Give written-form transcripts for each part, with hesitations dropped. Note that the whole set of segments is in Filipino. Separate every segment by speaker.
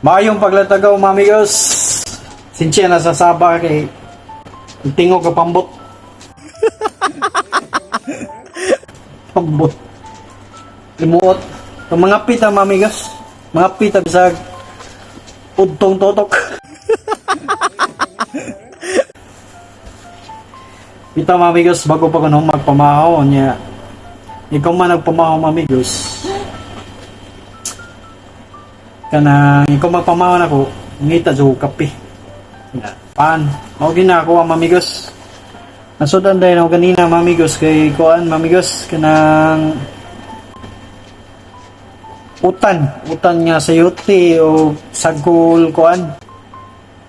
Speaker 1: Mayong paglatagaw mga amigos. Sinsya na sasaba kay tingog ka pambot. Pambot. Limuot. Ang mga pita mga amigos. Mga pita bisag udtong totok. Pita mga amigos, bago pa ko nung magpamahaw niya. Ikaw man nagpamahaw mga amigos. Kanang ikaw magpamahaw na ko, ngita sa kape. Paan? Mao ginako ang mamigos. Nasudan dahil ako kanina mamigos kay kuan mamigos kanang utan nga sayote o sagol kuan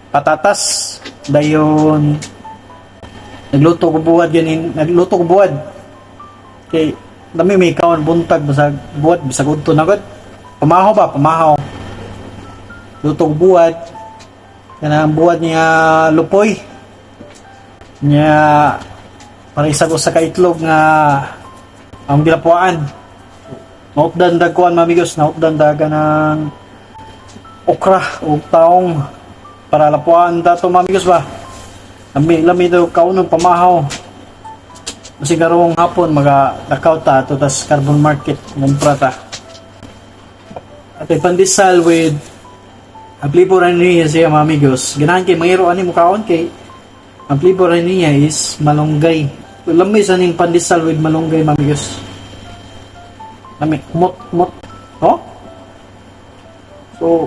Speaker 1: patatas dayon nagluto ko buwad kay dami may kawan buntag basag buwad bisag udto na gud pamahaw luto ko buwad kanang buwad niya lupoy niya para isag usa ka itlog nga ang gilapuan. Nautdan dagkuan mamigos, nautdan daga ng okra o taong para lapuan dato mamigos ba. Lami daw kaunong pamahaw. Kasi garong hapon maga-lakaw ta ato tas carbon market kumpra ta. At pandesal with ang flavor niya siya mga amigos. Ganahan kay mayroon ani mukaon kay ang flavor niya is malunggay. Lamay sa ning pandesal with malunggay mga amigos. Lami mot. Oh? So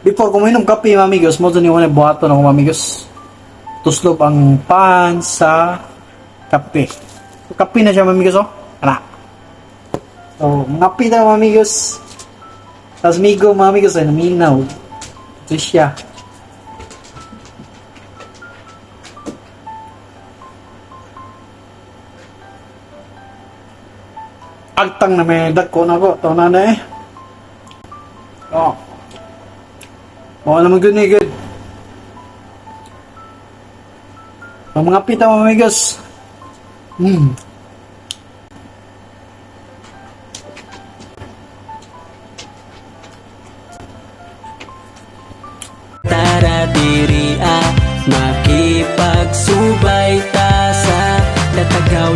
Speaker 1: before kuminom kape mga amigos, mo ni wala buhaton ako mga amigos. Tuslog ang pan sa kape. So kape na siya mga amigos oh. Ana. So mga pita mga amigos. Tas migo mga amigos ay naminaw. Ito siya. Agtang na may dagko na ko. Ito na eh. Oh. Oo naman good. Ang mga pita mga amigos.
Speaker 2: Tara diri makipagsubay ta sa latagaw